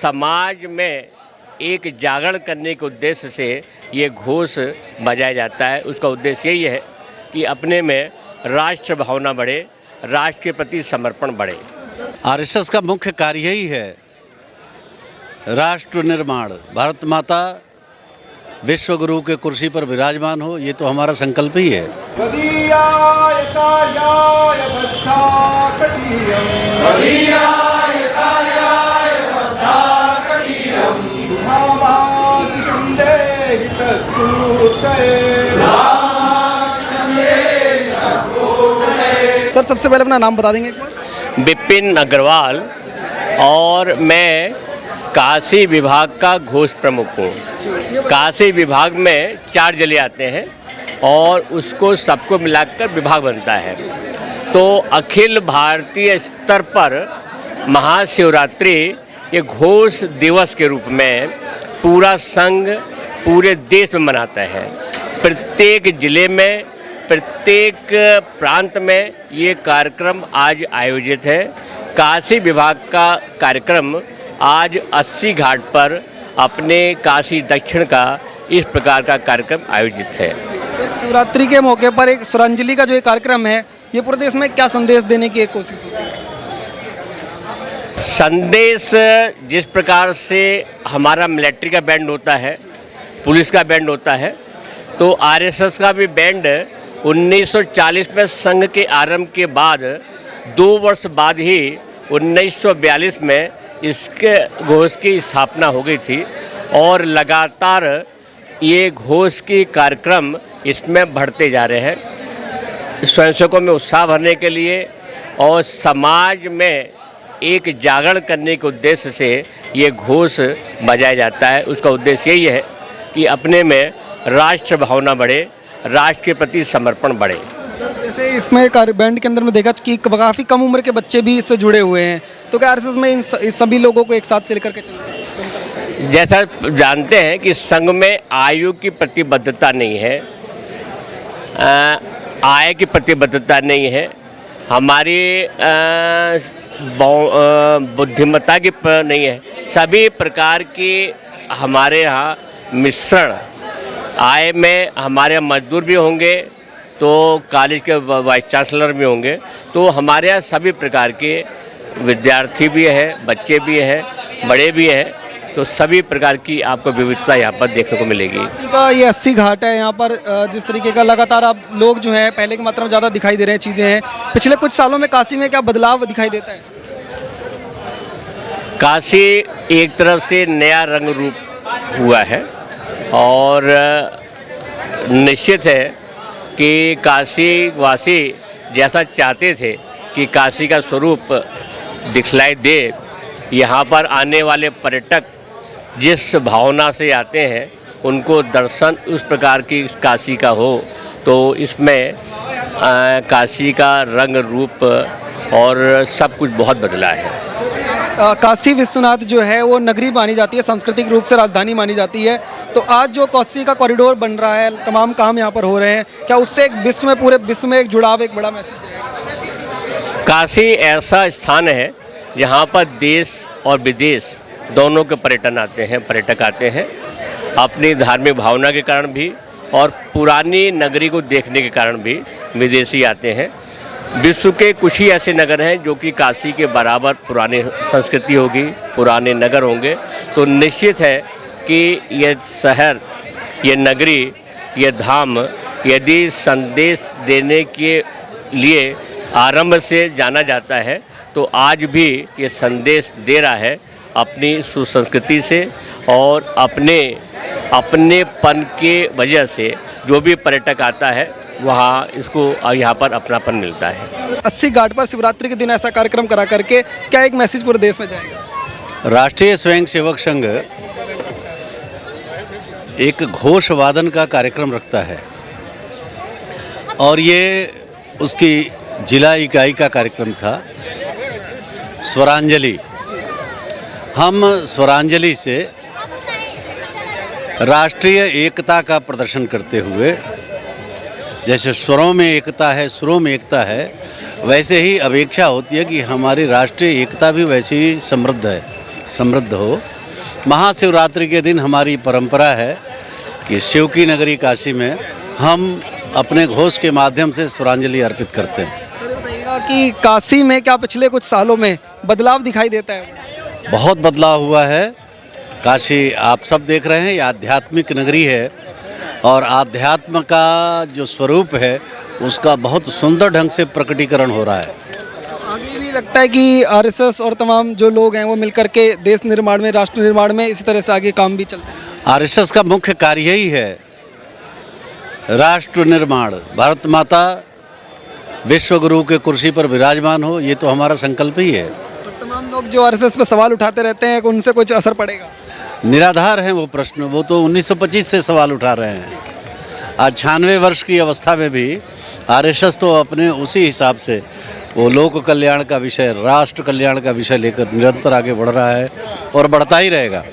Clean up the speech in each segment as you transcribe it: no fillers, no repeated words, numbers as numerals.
समाज में एक जागरण करने के उद्देश्य से ये घोष बजाया जाता है। उसका उद्देश्य यही है कि अपने में राष्ट्र भावना बढ़े, राष्ट्र के प्रति समर्पण बढ़े। आरएसएस का मुख्य कार्य यही है राष्ट्र निर्माण, भारत माता विश्व गुरु के कुर्सी पर विराजमान हो, ये तो हमारा संकल्प ही है। सर, सबसे पहले अपना नाम बता देंगे? विपिन अग्रवाल, और मैं काशी विभाग का घोष प्रमुख हूँ। काशी विभाग में 4 जिले आते हैं और उसको सबको मिलाकर विभाग बनता है। तो अखिल भारतीय स्तर पर महाशिवरात्रि ये घोष दिवस के रूप में पूरा संघ पूरे देश में मनाता है। प्रत्येक जिले में, प्रत्येक प्रांत में ये कार्यक्रम आज आयोजित है। काशी विभाग का कार्यक्रम आज 80 घाट पर अपने काशी दक्षिण का इस प्रकार का कार्यक्रम आयोजित है। शिवरात्रि के मौके पर एक श्रद्धांजलि का जो ये कार्यक्रम है, ये पूरे देश में क्या संदेश देने की एक कोशिश होती है? संदेश जिस प्रकार से हमारा मिलिट्री का बैंड होता है, पुलिस का बैंड होता है, तो आरएसएस का भी बैंड 1940 में संघ के आरंभ के बाद 2 वर्ष बाद ही 1942 में इसके घोष की स्थापना हो गई थी और लगातार ये घोष की कार्यक्रम इसमें बढ़ते जा रहे हैं। स्वयंसेवकों में उत्साह भरने के लिए और समाज में एक जागरण करने के उद्देश्य से ये घोष बजाया जाता है। उसका उद्देश्य यही है कि अपने में राष्ट्र भावना बढ़े, राष्ट्र के प्रति समर्पण बढ़े। जैसे इसमें बैंड के अंदर में देखा कि काफ़ी कम उम्र के बच्चे भी इससे जुड़े हुए हैं, तो क्या आरएसएस में इन सभी लोगों को एक साथ लेकर के चलते? जैसा जानते हैं कि संघ में आयु की प्रतिबद्धता नहीं है, आय की प्रतिबद्धता नहीं है, हमारी बुद्धिमत्ता की नहीं है। सभी प्रकार की हमारे यहाँ मिश्रण, आय में हमारे यहाँ मजदूर भी होंगे तो कॉलेज के वाइस चांसलर भी होंगे, तो हमारे यहाँ सभी प्रकार के विद्यार्थी भी हैं, बच्चे भी हैं, बड़े भी हैं, तो सभी प्रकार की आपको विविधता यहाँ पर देखने को मिलेगी। काशी का ये 80 घाट है, यहाँ पर जिस तरीके का लगातार आप लोग जो हैं पहले की मात्रा में ज़्यादा दिखाई दे रहे हैं चीज़ें हैं। पिछले कुछ सालों में काशी में क्या बदलाव दिखाई देता है? काशी एक तरफ से नया रंग रूप हुआ है और निश्चित है कि काशी वासी जैसा चाहते थे कि काशी का स्वरूप दिखलाई दे, यहाँ पर आने वाले पर्यटक जिस भावना से आते हैं उनको दर्शन उस प्रकार की काशी का हो, तो इसमें काशी का रंग रूप और सब कुछ बहुत बदला है। काशी विश्वनाथ जो है वो नगरी मानी जाती है, सांस्कृतिक रूप से राजधानी मानी जाती है, तो आज जो काशी का कॉरिडोर बन रहा है, तमाम काम यहाँ पर हो रहे हैं, क्या उससे एक विश्व में, पूरे विश्व में एक जुड़ाव, एक बड़ा मैसेज है? काशी ऐसा स्थान है जहाँ पर देश और विदेश दोनों के पर्यटक आते हैं अपनी धार्मिक भावना के कारण भी और पुरानी नगरी को देखने के कारण भी विदेशी आते हैं। विश्व के कुछ ही ऐसे नगर हैं जो कि काशी के बराबर पुरानी संस्कृति होगी, पुराने नगर होंगे, तो निश्चित है कि ये शहर, ये नगरी, ये धाम यदि संदेश देने के लिए आरंभ से जाना जाता है तो आज भी ये संदेश दे रहा है अपनी सुसंस्कृति से और अपनेपन के वजह से। जो भी पर्यटक आता है वहाँ इसको यहाँ पर अपनापन मिलता है। 80 घाट पर शिवरात्रि के दिन ऐसा कार्यक्रम करा करके क्या एक मैसेज पूरे देश में जाएगा? राष्ट्रीय स्वयंसेवक संघ एक घोष वादन का कार्यक्रम रखता है और ये उसकी जिला इकाई का कार्यक्रम था स्वरांजलि। हम स्वरांजलि से राष्ट्रीय एकता का प्रदर्शन करते हुए, जैसे स्वरों में एकता है, सुरों में एकता है, वैसे ही अपेक्षा होती है कि हमारी राष्ट्रीय एकता भी वैसे ही समृद्ध है। समृद्ध हो। महाशिवरात्रि के दिन हमारी परंपरा है कि शिव की नगरी काशी में हम अपने घोष के माध्यम से स्वरांजलि अर्पित करते हैं। सर बताइएगा कि काशी में क्या पिछले कुछ सालों में बदलाव दिखाई देता है? बहुत बदलाव हुआ है। काशी आप सब देख रहे हैं, ये आध्यात्मिक नगरी है और आध्यात्म का जो स्वरूप है उसका बहुत सुंदर ढंग से प्रकटीकरण हो रहा है। आगे भी लगता है कि आरएसएस और तमाम जो लोग हैं वो मिलकर के देश निर्माण में, राष्ट्र निर्माण में इसी तरह से आगे काम भी चलता है। आरएसएस का मुख्य कार्य यही है, राष्ट्र निर्माण। भारत माता विश्व गुरु के कुर्सी पर विराजमान हो, ये तो हमारा संकल्प ही है। और तमाम लोग जो आरएसएस पे सवाल उठाते रहते हैं कि उनसे कुछ असर पड़ेगा? निराधार हैं वो प्रश्न, वो तो 1925 से सवाल उठा रहे हैं। आज 96 वर्ष की अवस्था में भी आरएसएस तो अपने उसी हिसाब से वो लोक कल्याण का विषय, राष्ट्र कल्याण का विषय लेकर निरंतर आगे बढ़ रहा है और बढ़ता ही रहेगा।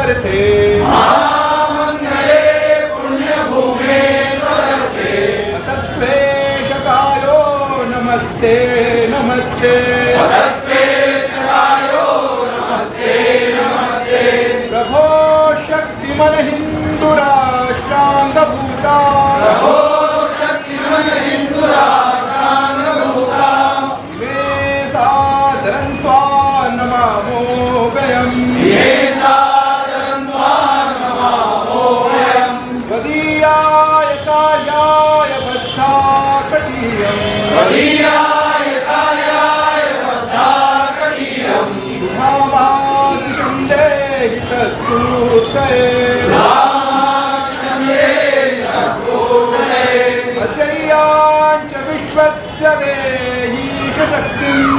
त्वदर्थे अतत्वेशकायो नमस्ते नमस्ते प्रभो शक्तिमन हिन्दुराष्ट्राङ्गभूता इमे सादरं त्वा नमामो वयम् त्वदीयाय कार्याय बद्धाकटीयम् शुभामासिषं देहि तत्पूर्तये अजय्यां च विश्वस्य देहीश शक्तिम्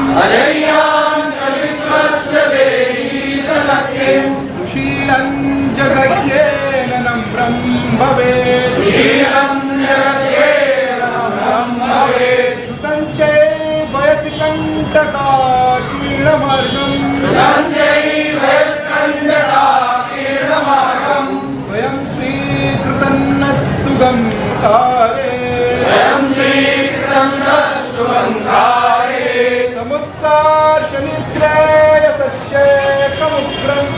सुशीलं जगत्येन नम्रं भवेत् श्रुतं चैवयति कण्टकाकीर्णमार्गम् स्वयं स्वीकृतं नः सुगं तारे समुद्रार्शनिश्रेयसस्येकमुग्रम्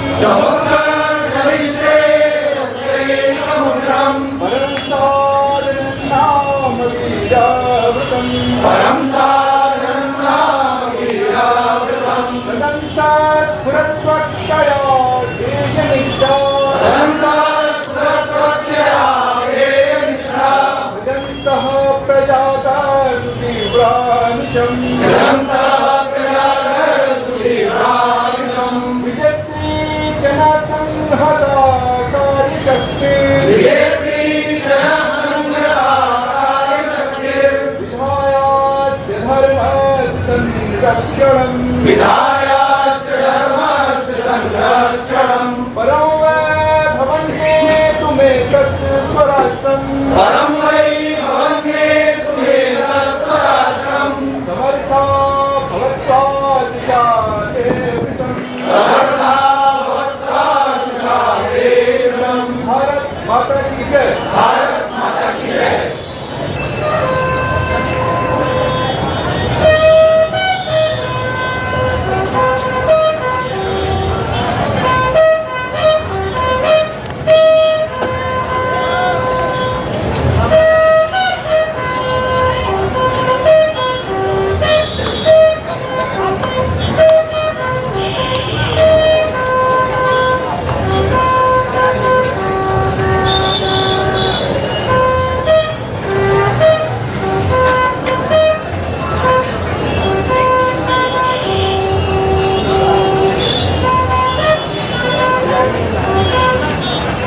परं साधनं नाम वीरावृतम् तदन्ता स्फुरत्वक्षया देशनिष्ठा तदन्तः प्रजाता तीव्रानिशम् विजत्री जनसंहता कार्यशक्ति विधायास्य धर्मस्य संरक्षणम्